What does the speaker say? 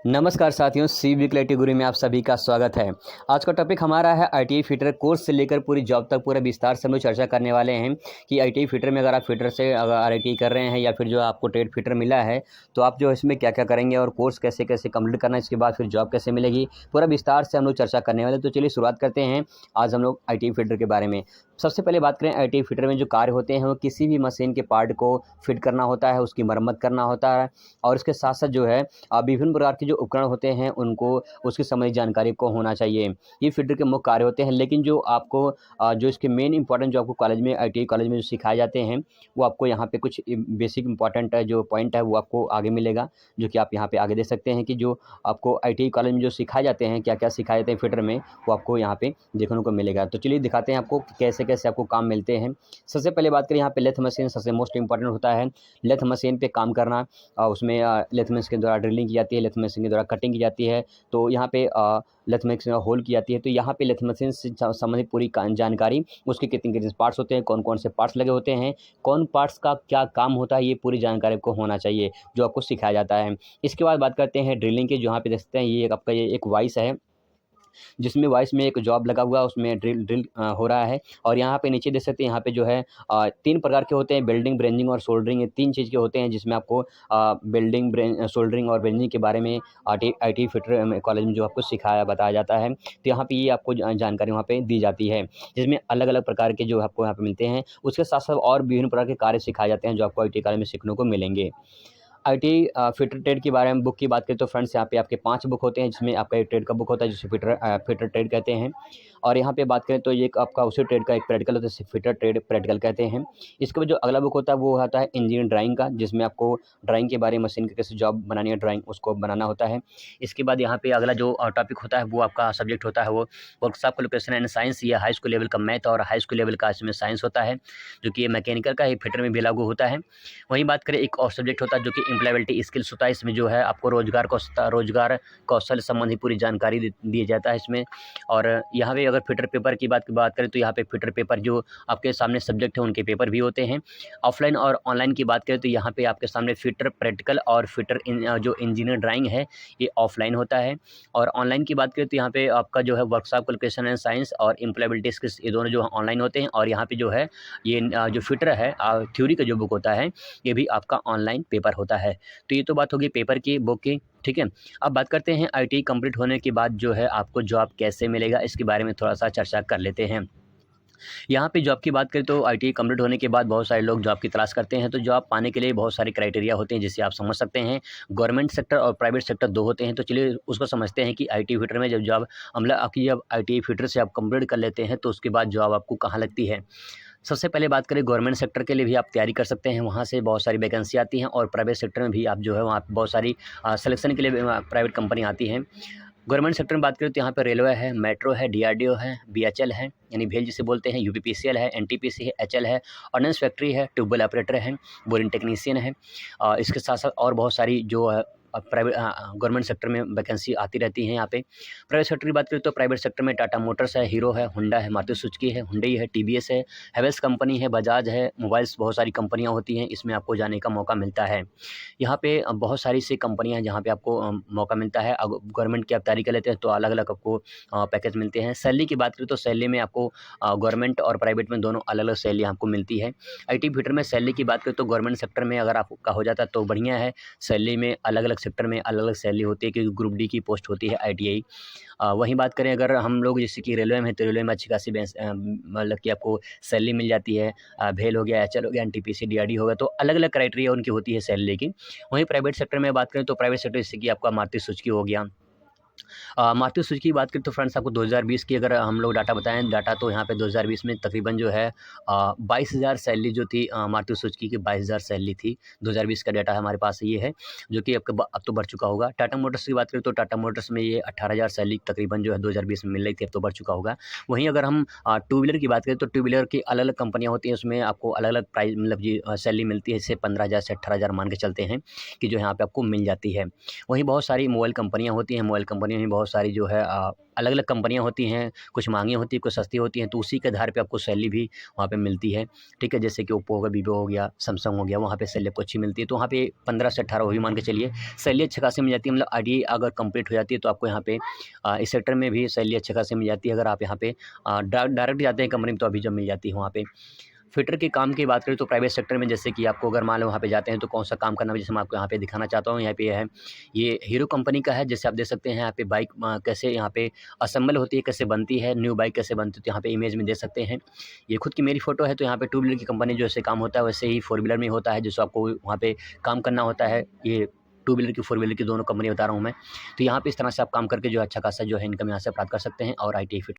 नमस्कार साथियों, सी week category में आप सभी का स्वागत है। आज का टॉपिक हमारा है आईटीआई फिटर कोर्स से लेकर पूरी जॉब तक पूरा विस्तार से हम लोग चर्चा करने वाले हैं कि आईटीआई फिटर में अगर आप फिटर से अगर आईटीआई कर रहे हैं या फिर जो आपको ट्रेड फिटर मिला है तो आप जो इसमें क्या क्या करेंगे और कोर्स कैसे कैसे कंप्लीट करना है, इसके बाद फिर जॉब कैसे मिलेगी, पूरा विस्तार से हम लोग चर्चा करने वाले। तो चलिए शुरुआत करते हैं आज हम लोग आईटीआई फिटर के बारे में। सबसे पहले बात करें आईटीआई फिटर में जो कार्य होते हैं वो किसी भी मशीन के पार्ट को फिट करना होता है, उसकी मरम्मत करना होता है और इसके साथ साथ जो है विभिन्न प्रकार के जो उपकरण होते हैं उनको उसकी संबंधित जानकारी को होना चाहिए। ये फिटर के मुख्य कार्य होते हैं। लेकिन जो आपको जो इसके मेन इंपॉर्टेंट जो आपको कॉलेज में आईटीआई कॉलेज में जो सिखाए जाते हैं वो आपको यहाँ पे कुछ बेसिक इंपॉर्टेंट जो पॉइंट है वो आपको आगे मिलेगा, जो कि आप यहाँ पे आगे देख सकते हैं कि जो आपको आईटीआई कॉलेज में जो सिखाए जाते हैं, क्या क्या सिखाए जाते हैं फिटर में, वो आपको यहाँ पे देखने को मिलेगा। तो चलिए दिखाते हैं आपको कैसे कैसे आपको काम मिलते हैं। सबसे पहले बात करें यहाँ पे लेथ मशीन सबसे मोस्ट इंपॉर्टेंट होता है। लेथ मशीन पे काम करना, उसमें लेथ मशीन के द्वारा ड्रिलिंग की जाती है, लेथ मशीन के द्वारा कटिंग की जाती है। तो यहाँ पे लेथ मशीन होल की जाती है। तो यहाँ पे लेथ मशीन से संबंधित पूरी जानकारी, उसके कितने कितने पार्ट्स होते हैं, कौन कौन से पार्ट्स लगे होते हैं, कौन पार्ट्स का क्या काम होता है, ये पूरी जानकारी आपको होना चाहिए जो आपको सिखाया जाता है। इसके बाद बात करते हैं ड्रिलिंग की। जो यहाँ पे देख सकते हैं ये आपका ये एक वाइस है जिसमें वाइस में एक जॉब लगा हुआ है, उसमें ड्रिल ड्रिल हो रहा है। और यहाँ पे नीचे देख सकते हैं यहाँ पे जो है 3 प्रकार के होते हैं, वेल्डिंग, ब्रेंजिंग और सोल्डरिंग। ये 3 चीज़ के होते हैं जिसमें आपको वेल्डिंग, सोल्डरिंग और ब्रेंजिंग के बारे में आईटी फिटर कॉलेज में जो आपको सिखाया बताया जाता है। तो यहाँ पे ये आपको जानकारी वहाँ पे दी जाती है, जिसमें अलग अलग प्रकार के जो आपको यहाँ पे मिलते हैं। उसके साथ साथ और विभिन्न प्रकार के कार्य सिखाए जाते हैं जो आपको आईटी कॉलेज में सीखने को मिलेंगे। आईटीआई फिटर ट्रेड के बारे में बुक की बात करें तो फ्रेंड्स यहाँ पे आपके 5 बुक होते हैं, जिसमें आपका एक ट्रेड का बुक होता है जिसे फिटर ट्रेड कहते हैं। और यहाँ पे बात करें तो ये एक आपका उसी ट्रेड का एक प्रैक्टिकल होता है जिसे फिटर ट्रेड प्रैक्टिकल कहते हैं। इसके बाद जो अगला बुक होता है वो होता है इंजीनियर ड्राइंग का, जिसमें आपको ड्राइंग के बारे में, मशीन की कैसे जॉब बनानी है, ड्राइंग उसको बनाना होता है। इसके बाद यहाँ पे अगला जो टॉपिक होता है वो आपका सब्जेक्ट होता है वो वर्कशॉप क्वालिफिकेशन एंड साइंस। या हाई स्कूल लेवल का मैथ और हाई स्कूल लेवल का इसमें साइंस होता है, जो कि ये मैकेनिकल का ही फिटर में भी लागू होता है। वहीं बात करें एक और सब्जेक्ट होता है जो कि एम्प्लॉयबिलिटी स्किल्स होता है। इसमें जो है आपको रोजगार कौशल संबंधी पूरी जानकारी दिया जाता है इसमें। और यहाँ पे अगर फिटर पेपर की बात करें तो यहाँ पे फिटर पेपर जो आपके सामने सब्जेक्ट है उनके पेपर भी होते हैं। ऑफलाइन और ऑनलाइन की बात करें तो यहाँ पे आपके सामने फिटर प्रैक्टिकल और फिटर जो इंजीनियर ड्राइंग है ये ऑफलाइन होता है। और ऑनलाइन की बात करें तो यहाँ पे आपका जो है वर्कशॉप क्वालिफिकेशन एंड साइंस और एम्प्लॉयबिलिटी स्किल्स, ये दोनों जो ऑनलाइन होते हैं। और यहाँ पे जो है ये जो फिटर है थ्योरी का जो बुक होता है ये भी आपका ऑनलाइन पेपर होता है। तो ये तो बात होगी पेपर की, बुक की, ठीक है। अब बात करते हैं आईटीआई कंप्लीट होने के बाद जो है आपको जॉब कैसे मिलेगा, इसके बारे में थोड़ा सा चर्चा कर लेते हैं। यहाँ पे जॉब की बात करें तो आईटीआई कंप्लीट होने के बाद बहुत सारे लोग जॉब की तलाश करते हैं। तो जॉब पाने के लिए बहुत सारे क्राइटेरिया होते हैं जिसे आप समझ सकते हैं। गवर्नमेंट सेक्टर और प्राइवेट सेक्टर 2 होते हैं। तो चलिए उसको समझते हैं कि आईटीआई फिटर में जब जॉब मतलब आपकी जब आईटीआई फिटर से आप कंप्लीट कर लेते हैं तो उसके बाद जॉब आपको कहाँ लगती है। सबसे पहले बात करें गवर्नमेंट सेक्टर के लिए भी आप तैयारी कर सकते हैं, वहाँ से बहुत सारी वैकेंसी आती हैं। और प्राइवेट सेक्टर में भी आप जो है वहाँ पे बहुत सारी सिलेक्शन के लिए प्राइवेट कंपनी आती हैं। गवर्नमेंट सेक्टर में बात करें तो यहाँ पे रेलवे है, मेट्रो है, डीआरडीओ है, बीएचएल है यानी भेल जिसे बोलते हैं, यूपीपीसीएल है, एनटीपीसी है, एचएल है, ऑर्डिनेंस फैक्ट्री है, ट्यूबवेल ऑपरेटर है, बोरिंग टेक्नीशियन है। इसके साथ साथ और बहुत सारी जो प्राइवेट गवर्नमेंट सेक्टर में वैकेंसी आती रहती हैं यहाँ पे। प्राइवेट सेक्टर की बात करें तो प्राइवेट सेक्टर में टाटा मोटर्स है, हीरो है, होंडा है, मारुति सुजुकी है, हुंडई है, टीवीएस है, हैवेल्स कंपनी है, बजाज है, मोबाइल्स, बहुत सारी कंपनियाँ होती हैं, इसमें आपको जाने का मौका मिलता है। यहाँ पे बहुत सारी सी कंपनियाँ हैं जहाँ पे आपको मौका मिलता है। गवर्नमेंट की आप तैयारी कर लेते हैं तो अलग अलग आपको पैकेज मिलते हैं। सैलरी की बात करें तो सैलरी में आपको गवर्नमेंट और प्राइवेट में दोनों अलग अलग सैलरी आपको मिलती है। आईटी फिटर में सैलरी की बात करें तो गवर्नमेंट सेक्टर में अगर आपका हो जाता है तो बढ़िया है। सैलरी में अलग अलग सेक्टर में अलग अलग सैलरी होती है क्योंकि ग्रुप डी की पोस्ट होती है आईटीआई। वहीं बात करें अगर हम लोग जैसे कि रेलवे में है तो रेलवे में अच्छी खासी मतलब कि आपको सैलरी मिल जाती है। भेल हो गया, एचएल हो गया, एनटीपीसी, डीआरडी होगा, तो अलग अलग क्राइटेरिया उनकी होती है सैलरी की। वहीं प्राइवेट सेक्टर में बात करें तो प्राइवेट सेक्टर जैसे कि आपका मारुति सुजुकी हो गया। मारुति सुजुकी की बात करें तो फ्रेंड्स आपको 2020 की अगर हम लोग डाटा बताएं, डाटा तो यहाँ पे 2020 में तकरीबन जो है 22,000 सैलरी जो थी, मारुति सुजुकी की 22,000 सैलरी थी। 2020 का डाटा हमारे पास ये है, जो कि अब तो बढ़ चुका होगा। टाटा मोटर्स की बात करें तो टाटा मोटर्स में ये 18,000 सैलरी तकरीबन जो है 2020 में मिल रही थी, अब तो बढ़ चुका होगा। वहीं अगर हम टू व्हीलर की बात करें तो टू व्हीलर की अलग अलग कंपनियाँ होती हैं, उसमें आपको अलग अलग प्राइस मतलब जी सैलरी मिलती है। जैसे 15,000 से 18,000 मान के चलते हैं कि जो यहाँ पे आपको मिल जाती है। वहीं बहुत सारी मोबाइल कंपनियाँ होती हैं, मोबाइल कंपनी कंपनियों में बहुत सारी जो है अलग-अलग कंपनियाँ होती हैं, कुछ महँगी होती हैं, कुछ सस्ती होती हैं, तो उसी के आधार पे आपको सैलरी भी वहाँ पे मिलती है, ठीक है? जैसे कि ओप्पो हो गया, वीवो हो गया, सैमसंग हो गया, वहाँ पे सैलरी आपको अच्छी मिलती है। तो वहाँ पे 15 से 18 वो भी मान के चलिए, सैलरी अच्छी खासी मिल जाती है। मतलब आईटीआई अगर कंप्लीट हो जाती है तो आपको यहाँ पे इस सेक्टर में भी सैलरी अच्छी खासी मिल जाती है। अगर आप यहाँ पे डायरेक्ट जाते हैं कंपनी में तो अभी जॉब मिल जाती है वहाँ पे। फिटर के काम की बात करें तो प्राइवेट सेक्टर में जैसे कि आपको अगर मान लो वहाँ पे जाते हैं तो कौन सा काम करना है, जैसे मैं आपको यहाँ पे दिखाना चाहता हूँ। यहाँ पे है, ये हीरो कंपनी का है। जैसे आप देख सकते हैं यहाँ पे बाइक कैसे यहाँ पे असेंबल होती है, कैसे बनती है, न्यू बाइक कैसे बनती है, तो यहाँ पे इमेज में देख सकते हैं। ये खुद की मेरी फोटो है। तो यहाँ पे टू व्हीलर की कंपनी जैसे काम होता है वैसे ही फोर व्हीलर में होता है, जैसे आपको वहाँ पे काम करना होता है। ये टू व्हीलर की, फोर व्हीलर की दोनों कंपनी बता रहा हूँ मैं। तो यहाँ पे इस तरह से आप काम करके जो है अच्छा खासा जो है इनकम यहाँ से प्राप्त कर सकते हैं और आईटीआई फिटर